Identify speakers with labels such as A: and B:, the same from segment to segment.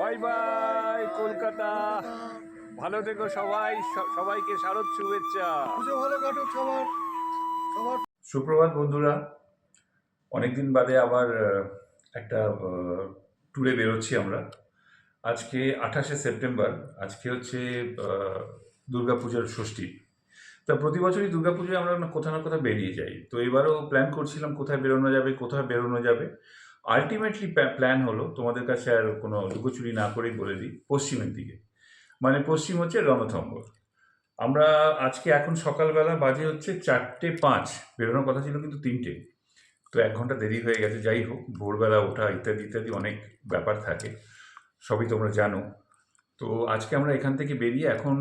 A: Bye bye Kolkata. ভালো থেকো সবাই, সবাইকে শারদ শুভেচ্ছা। সুপ্রভাত বন্ধুরা, অনেকদিন বাদে আবার একটা ট্যুরে বেরোচ্ছি আমরা। আজকে 28শে সেপ্টেম্বর, আজকে হচ্ছে দুর্গাপূজার ষষ্ঠী। তা প্রতি বছরই দুর্গাপুজোয় আমরা কোথাও না কোথাও বেরিয়ে যাই। তো এবারও প্ল্যান করছিলাম কোথায় বেরোনো যাবে। আলটিমেটলি প্ল্যান হলো, তোমাদের কাছে আর কোনো লুকোচুরি না করেই বলে দিই, পশ্চিমের দিকে। মানে পশ্চিম হচ্ছে রণথম্বর। আমরা আজকে এখন সকালবেলা বাজে হচ্ছে 4:05, বেরোনোর কথা ছিল কিন্তু 3টে। তো 1 ঘন্টা দেরি হয়ে গেছে। যাই হোক, ভোরবেলা ওঠা ইত্যাদি ইত্যাদি অনেক ব্যাপার থাকে, সবই তোমরা জানো। তো আজকে আমরা এখান থেকে বেরিয়ে এখন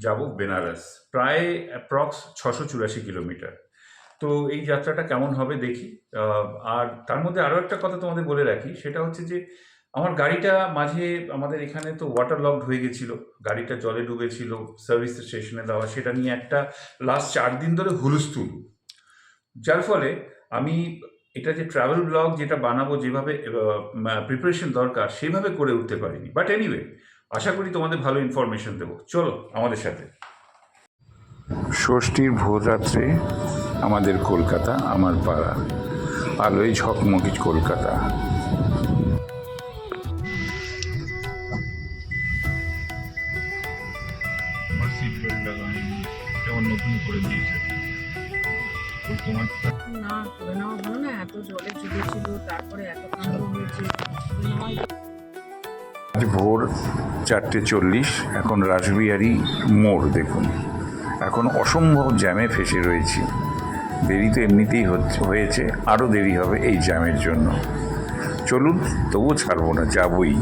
A: যাব বেনারস, প্রায় অ্যাপ্রক্স 684 কিলোমিটার। তো এই যাত্রাটা কেমন হবে দেখি। আর তার মধ্যে আরও একটা কথা তোমাদের বলে রাখি, সেটা হচ্ছে যে আমার গাড়িটা মাঝে আমাদের এখানে তো ওয়াটার লকড হয়ে গেছিলো, গাড়িটা জলে ডুবেছিল, সার্ভিস স্টেশনে দেওয়া, সেটা নিয়ে একটা লাস্ট 4 দিন ধরে হুলস্থুল। যার ফলে আমি এটা যে ট্রাভেল ব্লগ যেটা বানাবো, যেভাবে প্রিপারেশন দরকার সেভাবে করে উঠতে পারিনি। বাট এনিওয়ে, আশা করি তোমাদের ভালো ইনফরমেশন দেবো। চলো আমাদের সাথে। ষষ্ঠীর ভোররাত্রে আমাদের কলকাতা, আমার পাড়া, আলোয় ঝকমকি কলকাতা। নতুন করে দিয়েছে
B: না, করে নেওয়া ভালো না, এত জলে চুবেছিল, তারপরে এত কাণ্ড হয়েছে।
A: ভোর 4:40, এখন রাসবিহারী মোড় দেখুন, এখন অসম্ভব জ্যামে ফেসে রয়েছি। দেরি তো এমনিতেই হয়েছে, আরও দেরি হবে এই জ্যামের জন্য। চলুন, তবুও ছাড়বো না, যাবই।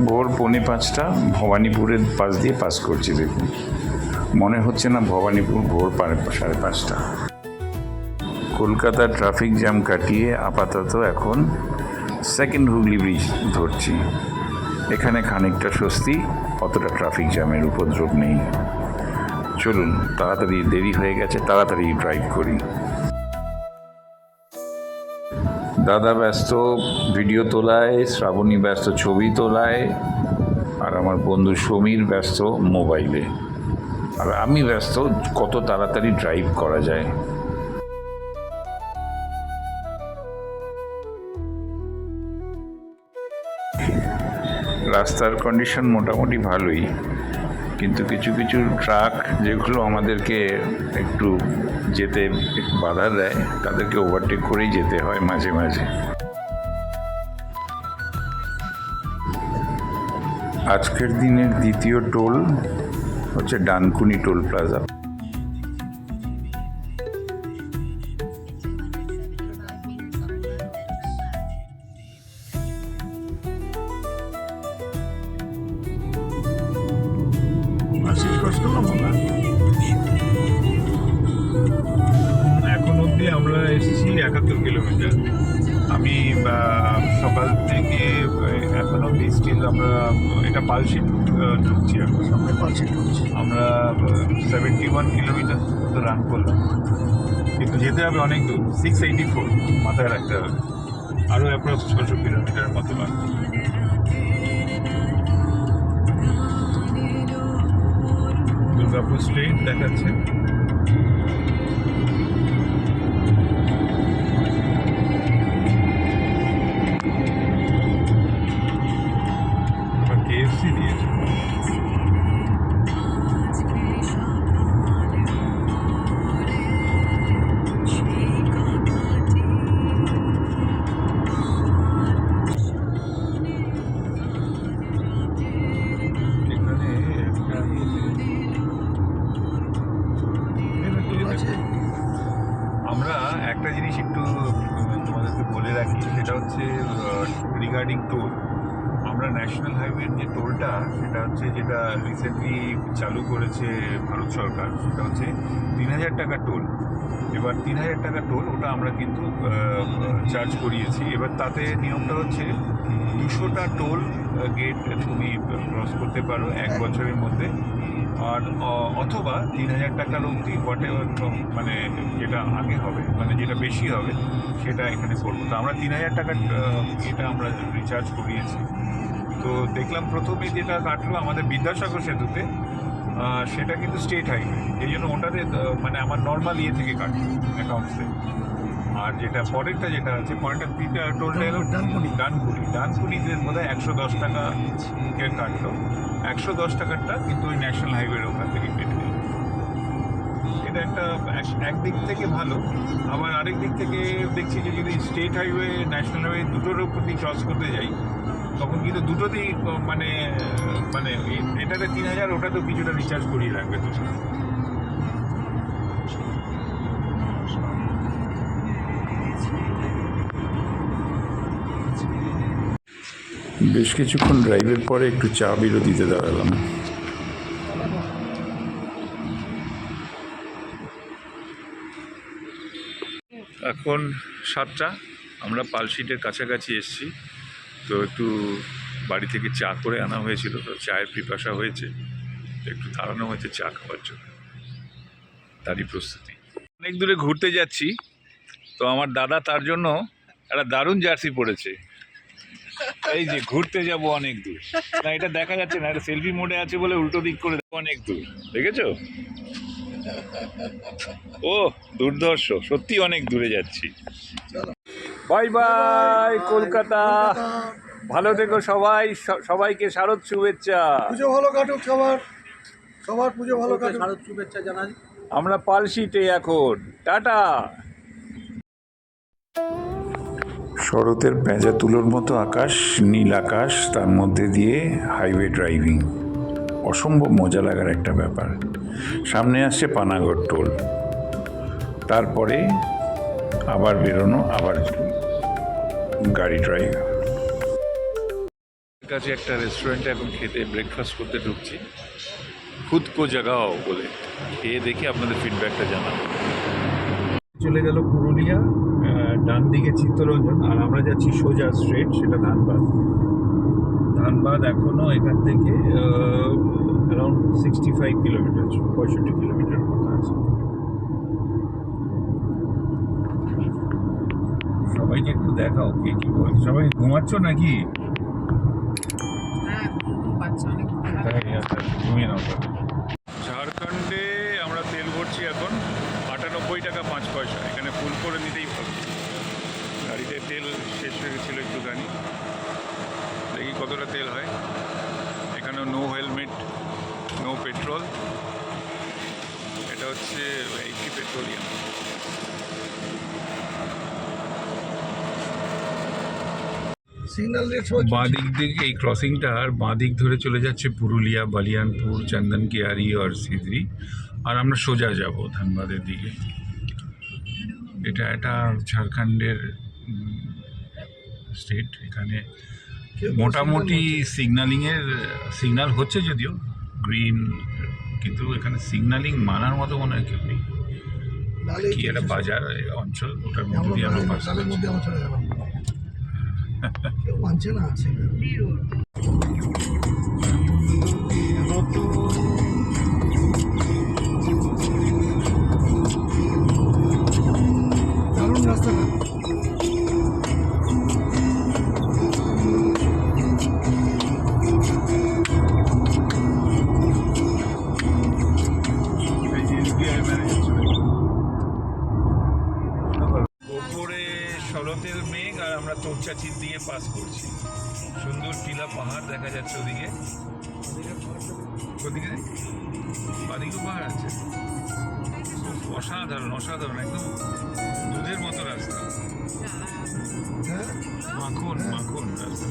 A: ভোর 4:45, ভবানীপুরের পাশ দিয়ে পাস করছি দেখুন। মনে হচ্ছে না ভবানীপুর ভোর 5:30। কলকাতার ট্রাফিক জ্যাম কাটিয়ে আপাতত এখন সেকেন্ড হুগলি ব্রিজ ধরছি। এখানে খানিকটা স্বস্তি, অতটা ট্রাফিক জ্যামের উপদ্রব নেই। চলুন, তাড়াতাড়ি, দেরি হয়ে গেছে, তাড়াতাড়ি ড্রাইভ করি। দাদা ব্যস্ত ভিডিও তোলায়, শ্রাবণী ব্যস্ত ছবি তোলায়, আর আমার বন্ধু সমীর ব্যস্ত মোবাইলে, আর আমি ব্যস্ত কত তাড়াতাড়ি ড্রাইভ করা যায়। রাস্তার কন্ডিশন মোটামুটি ভালোই, কিন্তু কিছু কিছু ট্রাক যেগুলো আমাদেরকে একটু যেতে বাধা দেয়, তাদেরকে ওভারটেক করেই যেতে হয় মাঝে মাঝে। আজকের দিনের দ্বিতীয় টোল হচ্ছে ডানকুনি টোল প্লাজা। এখন অবধি আমরা এসেছি 71 কিলোমিটার। আমি সকাল থেকে এখন অবধি স্টিল আমরা, এটা পালশিট ঢুকছি, এখন সামনে পালশিট ঢুকছি। আমরা 71 কিলোমিটার তো রান করলাম, কিন্তু যেতে হবে অনেক দূর, 684 মাথায় রাখতে হবে, আরও অ্যাপ্রক্স 600 কিলোমিটার মতো লাগবে। দুর্গাপুর স্ট্রিট দেখাচ্ছে। KFC দিয়েছে। আমরা একটা জিনিস একটু তোমাদেরকে বলে রাখি, সেটা হচ্ছে রিগার্ডিং টোল। আমরা ন্যাশনাল হাইওয়ের যে টোলটা, সেটা হচ্ছে যেটা রিসেন্টলি চালু করেছে ভারত সরকার, সেটা হচ্ছে 3000 টাকা টোল। এবার 3,000 টাকা টোল, ওটা আমরা কিন্তু চার্জ করিয়েছি। এবার তাতে নিয়মটা হচ্ছে 200টা টোল গেট তুমি ক্রস করতে পারো 1 বছরের মধ্যে, আর অথবা 3,000 টাকার অবধি হোয়াট এভার, মানে যেটা আগে হবে, মানে যেটা বেশি হবে সেটা এখানে করবো। তো আমরা 3,000 টাকার এটা আমরা রিচার্জ করিয়েছি। তো দেখলাম প্রথমে যেটা কাটলো আমাদের বিদ্যাসাগর সেতুতে, সেটা কিন্তু স্টেট হাইওয়ে, এই জন্য ওটাতে মানে আমার নর্মাল থেকে কাটলো অ্যাকাউন্টস থেকে। আর যেটা পরেরটা যেটা আছে, পরেরটা টোলটা এলো ডানকুনিতে বোধহয় 110 টাকা কাটলো। 110 টাকারটা কিন্তু ওই ন্যাশনাল হাইওয়ের ওখান থেকে কেটে দিল। এটা একটা একদিক থেকে ভালো, আবার আরেক দিক থেকে দেখছি যে যদি স্টেট হাইওয়ে ন্যাশনাল হাইওয়ে দুটোর উপর দিয়ে ক্রস করতে যাই, তখন কিন্তু দুটোতেই মানে মানে এটাতে 3,000, ওটাতেও কিছুটা রিচার্জ করিয়ে রাখবে তো।
C: বেশ কিছুক্ষণ ড্রাইভের পরে একটু চা বিরতিতে দাঁড়ালাম।
A: এখন 7টা, আমরা পালশিটের কাছাকাছি এসেছি। তো একটু বাড়ি থেকে চা করে আনা হয়েছিল, তো চায়ের পিপাসা হয়েছে, তো একটু দাঁড়ানো হয়েছে চা খাওয়ার জন্য, তারই প্রস্তুতি। অনেক দূরে ঘুরতে যাচ্ছি, তো আমার দাদা তার জন্য একটা দারুণ জার্সি পরেছে। এই যে ঘুরতে যাব অনেক দূর, না এটা দেখা যাচ্ছে না, এটা সেলফি মোডে আছে বলে উল্টো দিক করে অনেক দূর, দেখেছো? ও দুর্ধর্ষ, সত্যি অনেক দূরে যাচ্ছি। বাই বাই কলকাতা, ভালো থেকো সবাই, সবাইকে শারদ শুভেচ্ছা।
D: পুজো ভালো কাটুক, সবার পুজো ভালো কাটুক, শারদ শুভেচ্ছা জানাই।
A: আমরা পালশিটে এখন, টাটা।
C: শরতের পেঁজা তুলোর মতো আকাশ, নীল আকাশ, তার মধ্যে দিয়ে হাইওয়ে ড্রাইভিং, অসম্ভব মজা লাগার একটা ব্যাপার। সামনে আসছে পানাগড় টোল, তারপরে আবার বেরোনো, আবার গাড়ি ড্রাইভ।
A: কাছে একটা রেস্টুরেন্টে এখন খেতে, ব্রেকফাস্ট করতে ঢুকছি, খুদ কো জাগাও বলে। খেয়ে দেখি আপনাদের ফিডব্যাকটা জানাবো। চলে গেল পুরুলিয়া, ডান দিকে চিত্তরঞ্জন, আর আমরা যাচ্ছি সোজা স্ট্রেট, সেটা ধানবাদ এখনও এখান থেকে অ্যারাউন্ড 65 কিলোমিটার, 65 কিলোমিটার মতো আছে। সবাইকে একটু দেখাও কে কি বলছে। সবাই ঘুমাচ্ছ নাকি?
B: হ্যাঁ, ঘুম পাচ্ছে, অনেক ঘুম পাচ্ছে।
A: তাই আচ্ছা, ঘুমিয়ে নাও তাহলে। ঝাড়খণ্ডে আমরা তেল ভরছি এখন 98 টাকা 5 পয়সা। এখানে ফুল করে নিতেই পারবো। গাড়িতে তেল শেষ হয়ে গেছিলো একটুখানি, দেখি কতটা তেল হয়। এখানেও নো হেলমেট, নো পেট্রোল। এটা হচ্ছে 80 পেট্রোলিয়াম।
D: সিগন্যাল রেট
A: বাঁ দিক থেকে এই ক্রসিংটা, আর বাঁ দিক ধরে চলে যাচ্ছে পুরুলিয়া, বালিয়ানপুর, চন্দনকিয়ারি আর সিদ্রি, আর আমরা সোজা যাব ধানবাদের দিকে। এটা একটা ঝাড়খণ্ডের স্টেট। এখানে মোটামুটি সিগন্যাল হচ্ছে, যদিও গ্রিন, কিন্তু এখানে সিগন্যালিং মানার মতো মনে হয় কেউ নেই। কি একটা বাজার অঞ্চল, ওটার মধ্যে দিয়ে আমরা পাস করছি।
D: কেউ মানছে না, আছে দারুণ রাস্তাটা।
A: ওপরে শরতের মেঘ, আর আমরা তোরচাচির দিয়ে পাস করছি। সুন্দর টিলা পাহাড় দেখা যাচ্ছে ওদিকে। ওদিকে বাদিকেও পাহাড় আছে। অসাধারণ অসাধারণ, একদম দুধের মতো রাস্তা, মাখন মাখন রাস্তা।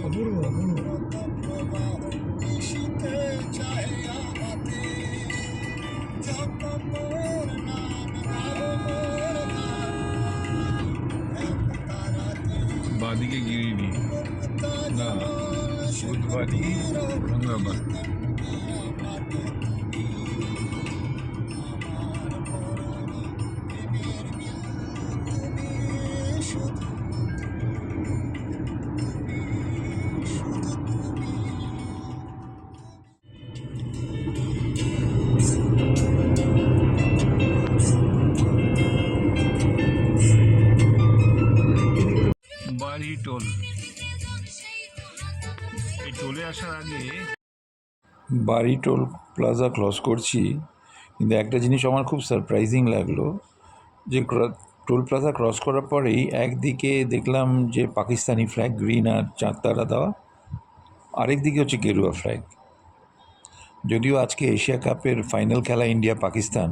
D: অপূর্ব অপূর্ব।
A: বাদিকে গিরিনি না, বুধবাড়ি, গঙ্গাবাদ। টোল। এই টোলে আসার আগে
C: বাড়ি টোল প্লাজা ক্রস করছি, কিন্তু একটা জিনিস আমার খুব সারপ্রাইজিং লাগলো যে টোল প্লাজা ক্রস করার পরেই একদিকে দেখলাম যে পাকিস্তানি ফ্ল্যাগ গ্রিন আর চার তারা দেওয়া, আরেকদিকে হচ্ছে গেরুয়া ফ্ল্যাগ। যদিও আজকে এশিয়া কাপের ফাইনাল খেলা ইন্ডিয়া পাকিস্তান,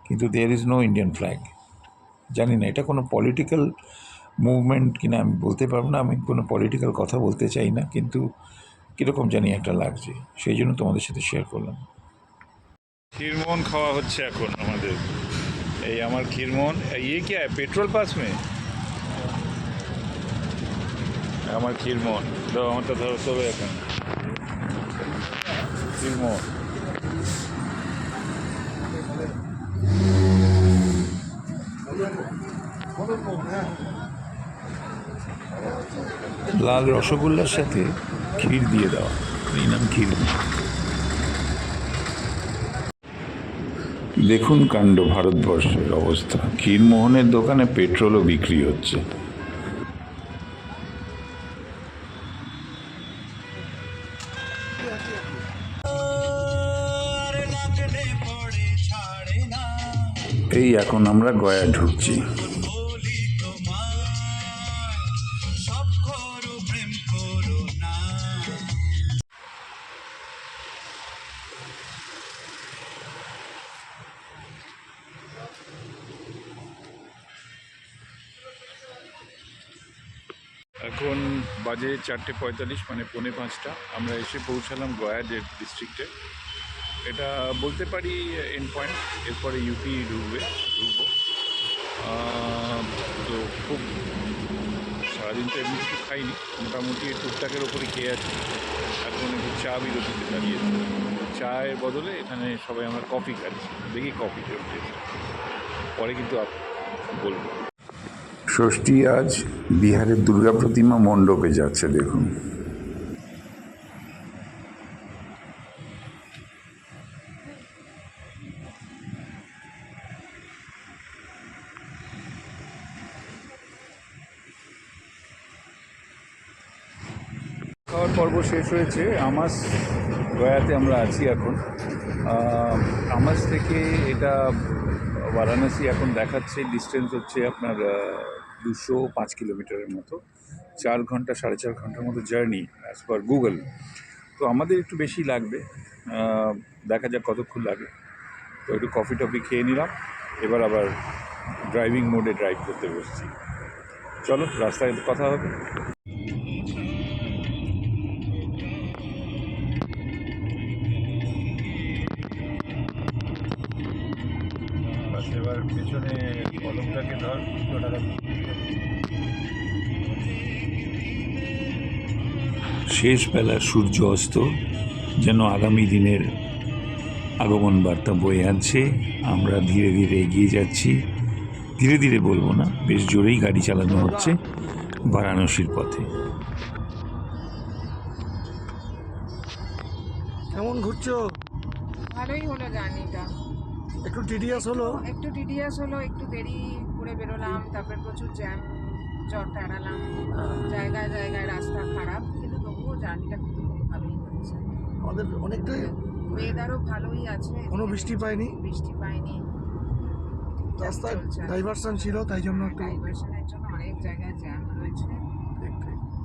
C: কিন্তু there is no Indian flag. জানি না এটা কোনো পলিটিক্যাল মুভমেন্ট কিনা আমি বলতে পারবো না, আমি কোনো পলিটিক্যাল কথা বলতে চাই না, কিন্তু কীরকম জানি একটা লাগছে, সেই জন্য তোমাদের সাথে শেয়ার করলাম।
A: ক্ষীরমোহন খাওয়া হচ্ছে এখন আমাদের। এই আমার ক্ষীরমোহন। ये क्या है, पेट्रोल पास में? আমার ক্ষীরমোহন দাও, আমারটা ধরো তবে এখন ক্ষীরমোহন।
C: লাল রসগোল্লার সাথে ক্ষীর দিয়ে দেওয়া, এই নাম ক্ষীর। দেখুন কাণ্ড, ভারতবর্ষের অবস্থা। ক্ষীরমোহনের দোকানে পেট্রোলও বিক্রি হচ্ছে। এই এখন আমরা গয়া ঢুকছি।
A: এখন বাজে 4:45, মানে 4:45। আমরা এসে পৌঁছালাম গয়া ডিস্ট্রিক্টে। এটা বলতে পারি এন্ড পয়েন্ট। এরপরে ইউপি ঢুকবো। তো খুব সারাদিন তো এমনি কিছু খাইনি, মোটামুটি টুকটাকের ওপরে খেয়ে আছি। এখন একটু চা বিরতিতে দাঁড়িয়েছি। চায়ের বদলে এখানে সবাই আমরা কফি খাচ্ছি। দেখি কফি চলছে, পরে কিন্তু বলবো।
C: ষষ্ঠী আজ বিহারের দুর্গা প্রতিমা মণ্ডপে যাচ্ছে, দেখুন।
A: খাওয়ার পর্ব শেষ হয়েছে। আমাস গয়াতে আমরা আছি এখন। আমাস থেকে এটা বারাণসী এখন দেখাচ্ছে ডিস্টেন্স হচ্ছে আপনার 205 কিলোমিটারের মতো। 4 ঘন্টা 4.5 ঘন্টার মতো জার্নি অ্যাজ পার গুগল। তো আমাদের একটু বেশি লাগবে, দেখা যাক কতক্ষণ লাগে। তো একটু কফি টফি খেয়ে নিলাম, এবার আবার ড্রাইভিং মোডে ড্রাইভ করতে বসছি। চলো রাস্তায় কথা হবে। এবার পেছনে কলমটাকে ধর,
C: শেষ বেলার সূর্য অস্ত যেন আগামী দিনের আগমন বার্তা বয়ে আনছে। আমরা ধীরে ধীরে এগিয়ে যাচ্ছি। ধীরে ধীরে বলবো না, বেশ জোরেই গাড়ি চালানো হচ্ছে বারাণসীর পথে।
D: কেমন ঘুরছো?
B: ভালোই হলো জার্নিটা।
D: একটু টিডিয়াস হলো,
B: একটু টিডিয়াস হলো, একটু দেরি করে বেরোলাম, তারপরে প্রচুর জ্যাম জট এড়ালাম, জায়গায় জায়গায় রাস্তা খারাপ, কিন্তু তবুও জার্নিটা কিন্তু খুব ভালোই হয়েছে।
D: আমাদের অনেকটাই
B: ওয়েদারও ভালোই আছে,
D: কোনো বৃষ্টি পাইনি, রাস্তায় ডাইভারশন ছিল, তাই জন্য একটু
B: ডাইভারশনের জন্য অনেক জায়গায় জ্যাম রয়েছে,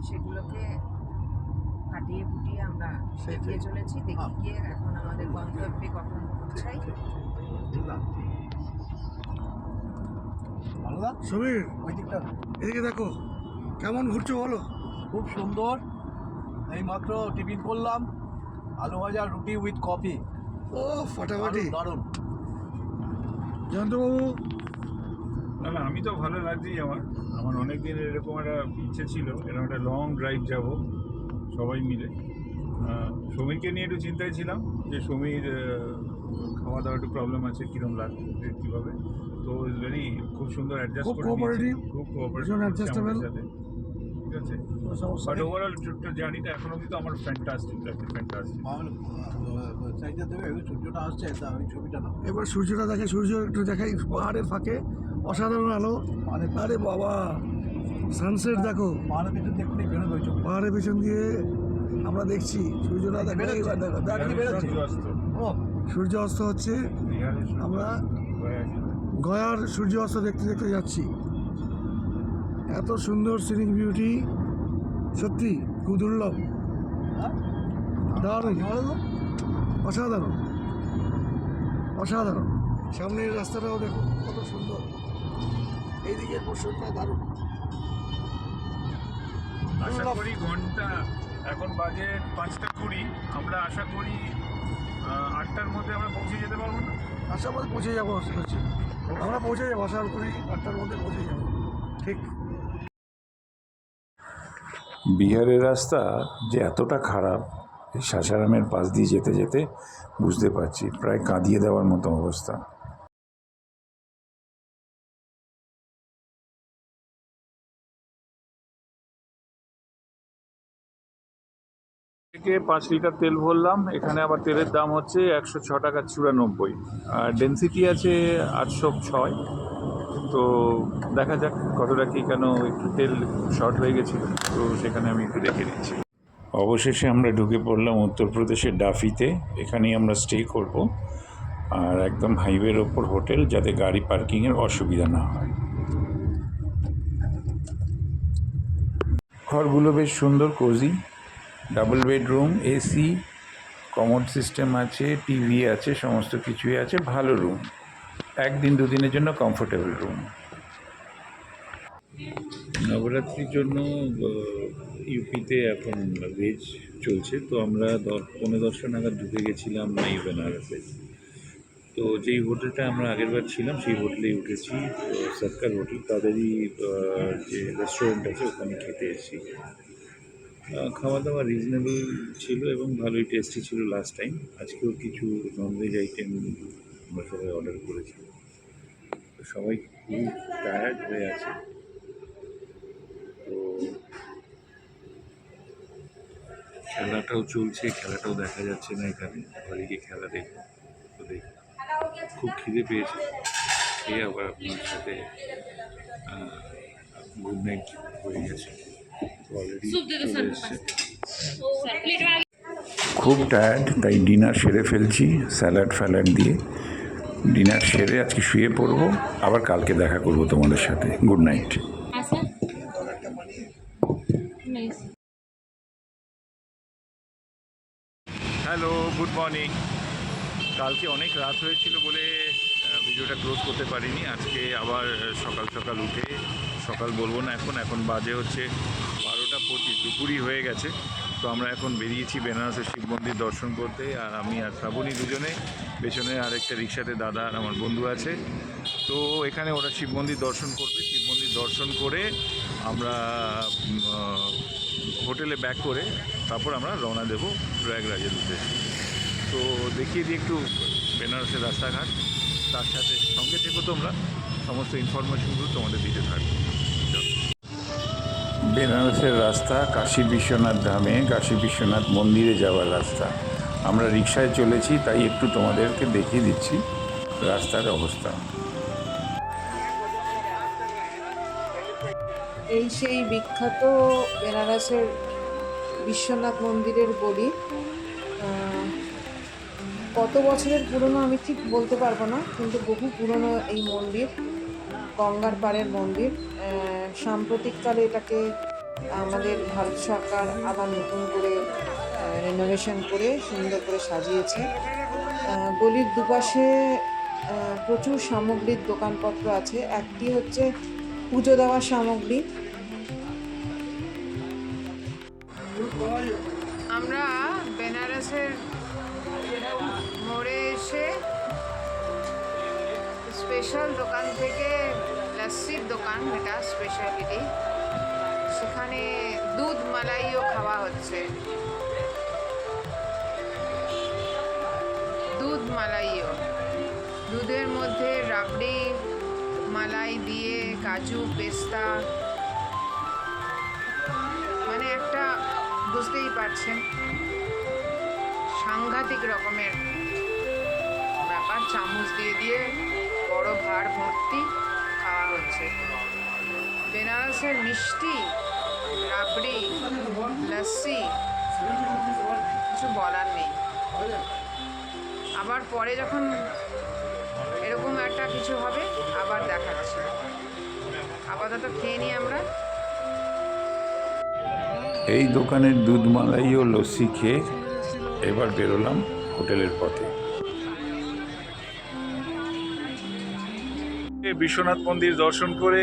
B: সেগুলোকে কাটিয়ে ফুটিয়ে আমরা এগিয়ে চলেছি। দেখি গিয়ে এখন আমাদের গন্তব্যে কখন পৌঁছাই।
D: সমীর, এদিকে দেখো কেমন ঘুরছো বলো।
E: খুব সুন্দর। এই মাত্র টিফিন করলাম, আলু ভাজা, রুটি উইথ কফি।
D: ও ফাটাফাটি,
E: দারুণ।
D: জয়ন্তবাবু?
A: না আমি তো ভালো লাগছেই। আমার অনেক দিনের এরকম একটা ইচ্ছে ছিল, এরকম একটা লং ড্রাইভ যাব সবাই মিলে। সমীরকে নিয়ে একটু চিন্তায় ছিলাম যে সমীর খাওয়া দাওয়া একটু প্রবলেম আছে, কীরকম লাগবে কীভাবে। তো ভেরি খুব সুন্দর অ্যাডজাস্ট করে
D: কোঅপারেটিভ,
A: খুব কোঅপারেটিভ,
D: অ্যাডজাস্টেবল।
A: ঠিক আছে। বাট ওভারঅল জার্নিটা এখনো কিন্তু আমার ফ্যান্টাস্টিক লাগছে, ফ্যান্টাস্টিক।
E: চাইতে দেবে, সূর্যটা আসছে, ওই ছবিটা না।
D: এবার সূর্যটা দেখে, সূর্য একটু দেখাই পাহাড়ের ফাঁকে, অসাধারণ আলো। আরে বাবা, সানসেট দেখো,
E: পাহাড়ের পিছন দিয়ে এক্ষুনি বেরোবে ওই চোখ
D: পাহাড়ের পেছন দিয়ে আমরা দেখছি সূর্যটা দেখো, এইবার দেখো,
E: এখনই বেরোচ্ছে। ও
D: সূর্য অস্ত হচ্ছে। আমরা গয়ার সূর্য অস্ত দেখতে দেখতে যাচ্ছি। এত সুন্দর সিনিক বিউটি, সত্যি খুব দুর্লভ, দারুণ, অসাধারণ অসাধারণ। সামনের রাস্তাটাও দেখো কত সুন্দর, এইদিকে পোর্শনটা দারুণ।
A: আশা করি ঘন্টা এখন বাজে 5:20, আমরা আশা করি 8টার মধ্যে আমরা পৌঁছে যেতে পারবো না।
D: আসার মধ্যে পৌঁছে যাবো, আশা করছি আমরা পৌঁছে যাবো, আশা করি 8টার মধ্যে পৌঁছে যাবো। ঠিক।
C: বিহারের রাস্তা যে এতটা খারাপ, এই সাসারামের পাশ দিয়ে যেতে যেতে বুঝতে পারছি, প্রায় কাঁদিয়ে দেওয়ার মতো অবস্থা।
A: থেকে 5 লিটার তেল ভরলাম। এখানে আবার তেলের দাম হচ্ছে 106 টাকা 94, আর ডেন্সিটি আছে 806। তো দেখা যাক কতটা কি, কেন একটু তেল শর্ট হয়ে গেছিলো, তো সেখানে আমি একটু দেখে নিচ্ছি।
C: অবশেষে আমরা ঢুকে পড়লাম উত্তরপ্রদেশের ডাফিতে। এখানেই আমরা স্টে করব, আর একদম হাইওয়ের ওপর হোটেল, যাতে গাড়ি পার্কিংয়ের অসুবিধা না হয়। ঘরগুলো বেশ সুন্দর, cosy, double bedroom, AC, commode system আছে, টিভি আছে, সমস্ত কিছুই আছে, ভালো রুম, 1 দিন 2 দিনের জন্য কমফোর্টেবল রুম। নবরাত্রির জন্য ইউপিতে এখন ভেজ চলছে, তো আমরা 10-15 নাগাদ ঢুকে গেছিলাম নিউ বেনারসে। তো যেই হোটেলটা আমরা আগেরবার ছিলাম সেই হোটেলেই উঠেছি, সরকার হোটেল, তাদেরই যে রেস্টুরেন্ট আছে ওখানে খেতে এসেছি। খাওয়া দাওয়া রিজনেবল ছিল এবং ভালোই টেস্টি ছিল লাস্ট টাইম। আজকেও কিছু ননভেজ আইটেম আমরা সবাই অর্ডার করেছি। তো সবাই খুব টায়ার্ড হয়ে আছে, তো খেলাটাও চলছে, খেলাটাও দেখা যাচ্ছে না এখানে, ঘরে গিয়ে খেলা দেখবো। তো দেখি, খুব খিদে পেয়েছে, খেয়ে আবার আপনার সাথে গুড নাইট হয়ে গেছে, অলরেডি চলে এসছে। খুব টায়ার্ড, তাই ডিনার সেরে ফেলছি স্যালাড ফ্যালাড দিয়ে। ডিনার সেরে আজকে শুয়ে পড়বো, আবার কালকে দেখা করবো তোমাদের সাথে। Good night.
A: Hello, good morning. কালকে অনেক রাত হয়েছিল বলে ভিডিওটা ক্লোজ করতে পারিনি। আজকে আবার সকাল সকাল উঠে, সকাল বলবো না, এখন বাজে হচ্ছে 12:25, দুপুরই হয়ে গেছে। তো আমরা এখন বেরিয়েছি বেনারসের শিব মন্দির দর্শন করতে, আর আমি আর শ্রাবণী দুজনে, পেছনে আরেকটা রিক্সাতে দাদা আর আমার বন্ধু আছে। তো এখানে ওরা শিব মন্দির দর্শন করবে। শিব মন্দির দর্শন করে আমরা হোটেলে ব্যাক করে তারপর আমরা রওনা দেবো প্রয়াগরাজের উদ্দেশ্যে। তো দেখিয়ে দিই একটু বেনারসের রাস্তাঘাট, তার সাথে সঙ্গে থেকো তোমরা, সমস্ত ইনফরমেশনগুলো তোমাদের দিতে থাকবে।
C: বেনারসের রাস্তা কাশী বিশ্বনাথ ধামে, কাশী বিশ্বনাথ মন্দিরে যাওয়ার রাস্তা। আমরা রিকশায় চলেছি, তাই একটু তোমাদেরকে দেখিয়ে দিচ্ছি রাস্তার অবস্থা।
B: এই সেই বিখ্যাত বেনারসের বিশ্বনাথ মন্দিরের গলি। কত বছরের পুরনো আমি ঠিক বলতে পারবো না, কিন্তু বহু পুরনো এই মন্দির, গঙ্গার পাড়ের মন্দির। সাম্প্রতিককালে এটাকে আমাদের ভারত সরকার আবার নতুন করে রেনোভেশন করে সুন্দর করে সাজিয়েছে। গলির দুপাশে প্রচুর সামগ্রীর দোকানপত্র আছে। একটি হচ্ছে পুজো দেওয়ার সামগ্রী। আমরা বেনারসের মোড়ে এসে স্পেশাল দোকান থেকে, লস্যির দোকান, এটা স্পেশালিটি, সেখানে দুধ মালাইও খাওয়া হচ্ছে। দুধ মালাইও, দুধের মধ্যে রাবড়ি মালাই দিয়ে কাজু পেস্তা, মানে একটা বুঝতেই পারছেন সাংঘাতিক রকমের ব্যাপার। চামচ দিয়ে দিয়ে বড় ভাঁড় ভর্তি খাওয়া হচ্ছে। বেনারসের মিষ্টি, রাবড়ি, লস্যি, কিছু বলার নেই। আবার পরে যখন এরকম একটা কিছু হবে আবার দেখাচ্ছি। আপাতত খেয়ে নিই আমরা।
C: এই দোকানের দুধ মালাই ও লস্যি খেয়ে এবার বেরোলাম হোটেলের পথে। বিশ্বনাথ মন্দির দর্শন করে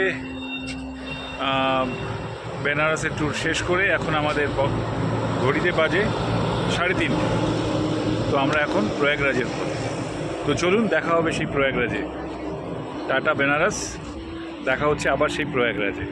C: বেনারসের ট্যুর শেষ করে এখন আমাদের ঘড়িতে বাজে 3:30। তো আমরা এখন প্রয়াগরাজের পথে। তো চলুন দেখা হবে সেই প্রয়াগরাজে। টাটা বেনারস, দেখা হচ্ছে আবার সেই প্রয়াগরাজে।